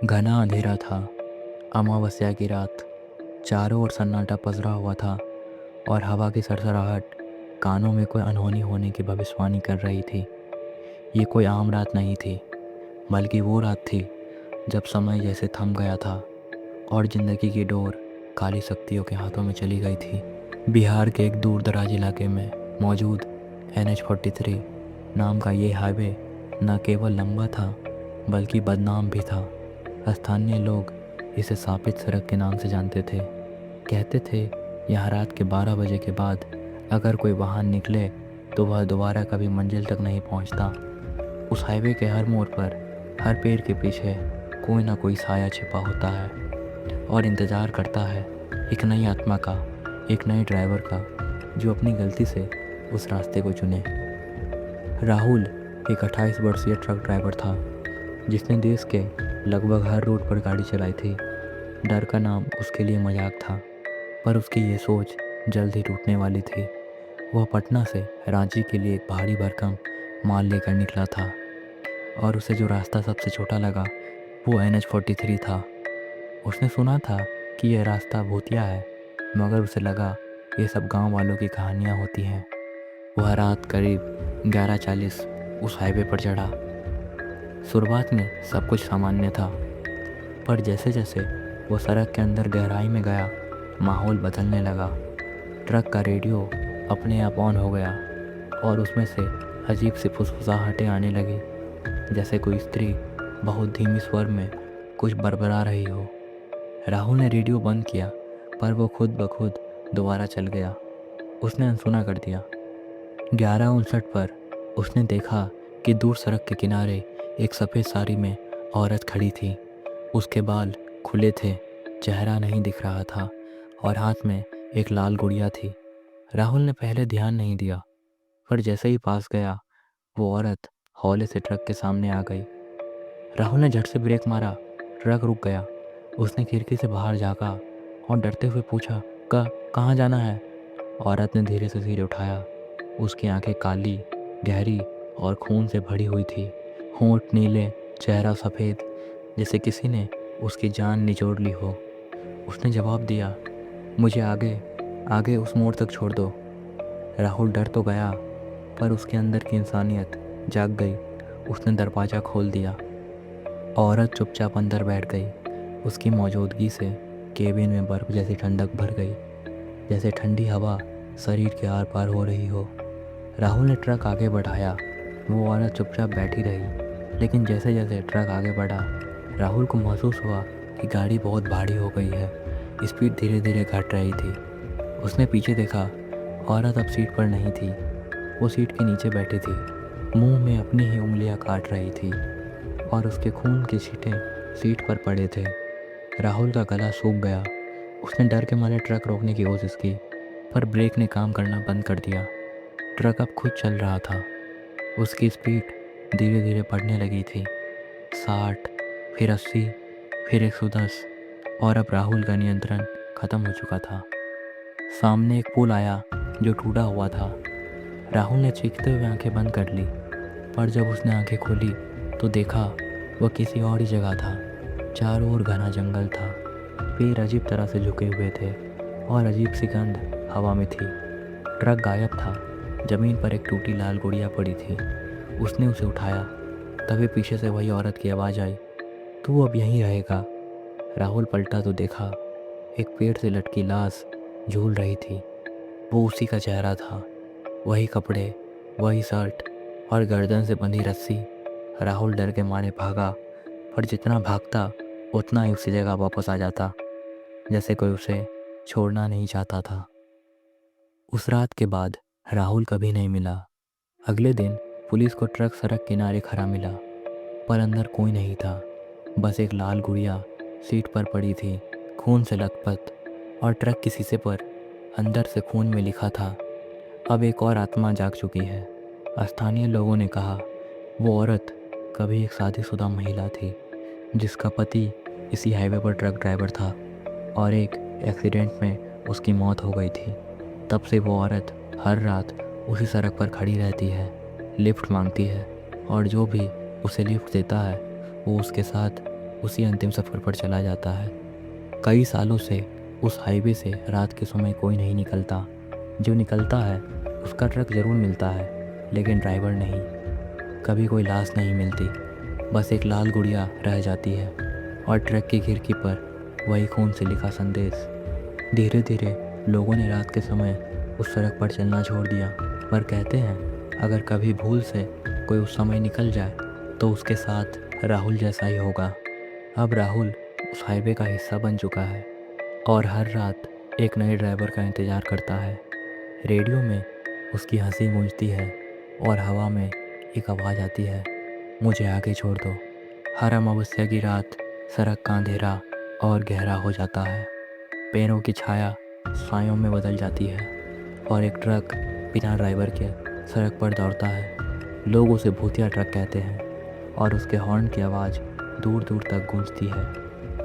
घना अंधेरा था। अमावस्या की रात। चारों ओर सन्नाटा पसरा हुआ था और हवा की सरसराहट कानों में कोई अनहोनी होने की भविष्यवाणी कर रही थी। ये कोई आम रात नहीं थी, बल्कि वो रात थी जब समय जैसे थम गया था और जिंदगी की डोर काली शक्तियों के हाथों में चली गई थी। बिहार के एक दूर दराज इलाके में मौजूद NH-43 नाम का ये हाईवे न केवल लंबा था बल्कि बदनाम भी था। स्थानीय लोग इसे सापित सड़क के नाम से जानते थे। कहते थे यहाँ रात के 12 बजे के बाद अगर कोई वाहन निकले तो वह दोबारा कभी मंजिल तक नहीं पहुँचता। उस हाईवे के हर मोड़ पर, हर पेड़ के पीछे कोई ना कोई साया छिपा होता है और इंतज़ार करता है एक नई आत्मा का, एक नए ड्राइवर का, जो अपनी गलती से उस रास्ते को चुने। राहुल एक 28 वर्षीय ट्रक ड्राइवर था जिसने देश के लगभग हर रोड पर गाड़ी चलाई थी। डर का नाम उसके लिए मजाक था, पर उसकी ये सोच जल्द ही टूटने वाली थी। वह पटना से रांची के लिए एक भारी भरकम माल लेकर निकला था और उसे जो रास्ता सबसे छोटा लगा वो NH-43 था। उसने सुना था कि यह रास्ता भूतिया है, मगर उसे लगा ये सब गांव वालों की कहानियां होती हैं। वह रात करीब 11:40 उस हाईवे पर चढ़ा। शुरुआत में सब कुछ सामान्य था, पर जैसे जैसे वो सड़क के अंदर गहराई में गया, माहौल बदलने लगा। ट्रक का रेडियो अपने आप ऑन हो गया और उसमें से अजीब सी फुसफुसाहटें आने लगी, जैसे कोई स्त्री बहुत धीमी स्वर में कुछ बड़बड़ा रही हो। राहुल ने रेडियो बंद किया, पर वो खुद ब खुद दोबारा चल गया। उसने अनसुना कर दिया। 11:59 पर उसने देखा कि दूर सड़क के किनारे एक सफ़ेद साड़ी में औरत खड़ी थी। उसके बाल खुले थे, चेहरा नहीं दिख रहा था और हाथ में एक लाल गुड़िया थी। राहुल ने पहले ध्यान नहीं दिया, पर जैसे ही पास गया वो औरत हौले से ट्रक के सामने आ गई। राहुल ने झट से ब्रेक मारा। ट्रक रुक गया। उसने खिड़की से बाहर झाँका और डरते हुए पूछा, कहाँ जाना है? औरत ने धीरे से सिर उठाया। उसकी आंखें काली, गहरी और खून से भरी हुई थी। होंठ नीले, चेहरा सफ़ेद, जैसे किसी ने उसकी जान निचोड़ ली हो। उसने जवाब दिया, मुझे आगे आगे उस मोड़ तक छोड़ दो। राहुल डर तो गया, पर उसके अंदर की इंसानियत जाग गई। उसने दरवाज़ा खोल दिया। औरत चुपचाप अंदर बैठ गई। उसकी मौजूदगी से केबिन में बर्फ़ जैसी ठंडक भर गई, जैसे ठंडी हवा शरीर के आर पार हो रही हो। राहुल ने ट्रक आगे बढ़ाया। वो औरत चुपचाप बैठी रही, लेकिन जैसे जैसे ट्रक आगे बढ़ा, राहुल को महसूस हुआ कि गाड़ी बहुत भारी हो गई है। स्पीड धीरे धीरे घट रही थी। उसने पीछे देखा। औरत अब सीट पर नहीं थी, वो सीट के नीचे बैठी थी, मुंह में अपनी ही उंगलियां काट रही थी और उसके खून के छींटे सीट पर पड़े थे। राहुल का गला सूख गया। उसने डर के मारे ट्रक रोकने की कोशिश की, पर ब्रेक ने काम करना बंद कर दिया। ट्रक अब खुद चल रहा था। उसकी स्पीड धीरे धीरे बढ़ने लगी थी। 60, फिर 80, फिर 110 और अब राहुल का नियंत्रण खत्म हो चुका था। सामने एक पुल आया जो टूटा हुआ था। राहुल ने चीखते हुए आंखें बंद कर ली, पर जब उसने आंखें खोली तो देखा वह किसी और ही जगह था। चारों ओर घना जंगल था। पेड़ अजीब तरह से झुके हुए थे और अजीब सी गंध हवा में थी। ट्रक गायब था। ज़मीन पर एक टूटी लाल गुड़िया पड़ी थी। उसने उसे उठाया। तभी पीछे से वही औरत की आवाज़ आई, तू अब यहीं रहेगा। राहुल पलटा तो देखा एक पेड़ से लटकी लाश झूल रही थी। वो उसी का चेहरा था, वही कपड़े, वही शर्ट और गर्दन से बंधी रस्सी। राहुल डर के मारे भागा, पर जितना भागता उतना ही उसी जगह वापस आ जाता, जैसे कोई उसे छोड़ना नहीं चाहता था। उस रात के बाद राहुल कभी नहीं मिला। अगले दिन पुलिस को ट्रक सड़क किनारे खड़ा मिला, पर अंदर कोई नहीं था। बस एक लाल गुड़िया सीट पर पड़ी थी, खून से लथपथ, और ट्रक के शीशे पर अंदर से खून में लिखा था, अब एक और आत्मा जाग चुकी है। स्थानीय लोगों ने कहा वो औरत कभी एक शादीशुदा महिला थी जिसका पति इसी हाईवे पर ट्रक ड्राइवर था और एक एक्सीडेंट में उसकी मौत हो गई थी। तब से वो औरत हर रात उसी सड़क पर खड़ी रहती है, लिफ्ट मांगती है और जो भी उसे लिफ्ट देता है वो उसके साथ उसी अंतिम सफ़र पर चला जाता है। कई सालों से उस हाईवे से रात के समय कोई नहीं निकलता। जो निकलता है उसका ट्रक ज़रूर मिलता है, लेकिन ड्राइवर नहीं। कभी कोई लाश नहीं मिलती, बस एक लाल गुड़िया रह जाती है और ट्रक की खिड़की पर वही खून से लिखा संदेश। धीरे धीरे लोगों ने रात के समय उस सड़क पर चलना छोड़ दिया, पर कहते हैं अगर कभी भूल से कोई उस समय निकल जाए तो उसके साथ राहुल जैसा ही होगा। अब राहुल उस हाईवे का हिस्सा बन चुका है और हर रात एक नए ड्राइवर का इंतज़ार करता है। रेडियो में उसकी हंसी गूंजती है और हवा में एक आवाज़ आती है, मुझे आगे छोड़ दो। हर अमावस्या की रात सड़क का अंधेरा और गहरा हो जाता है। पेड़ों की छाया सायों में बदल जाती है और एक ट्रक बिना ड्राइवर के सड़क पर दौड़ता है। लोग उसे भूतिया ट्रक कहते हैं और उसके हॉर्न की आवाज़ दूर दूर तक गूंजती है,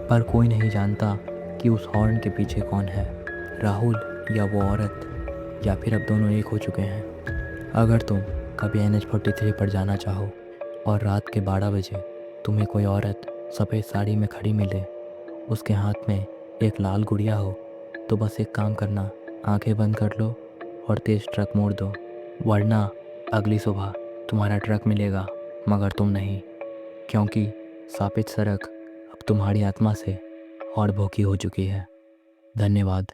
पर कोई नहीं जानता कि उस हॉर्न के पीछे कौन है, राहुल या वो औरत, या फिर अब दोनों एक हो चुके हैं। अगर तुम कभी NH43 पर जाना चाहो और रात के 12 बजे तुम्हें कोई औरत सफ़ेद साड़ी में खड़ी मिले, उसके हाथ में एक लाल गुड़िया हो, तो बस एक काम करना, आंखें बंद कर लो और तेज़ ट्रक मोड़ दो, वरना अगली सुबह तुम्हारा ट्रक मिलेगा मगर तुम नहीं, क्योंकि सापित सड़क अब तुम्हारी आत्मा से और भूखी हो चुकी है। धन्यवाद।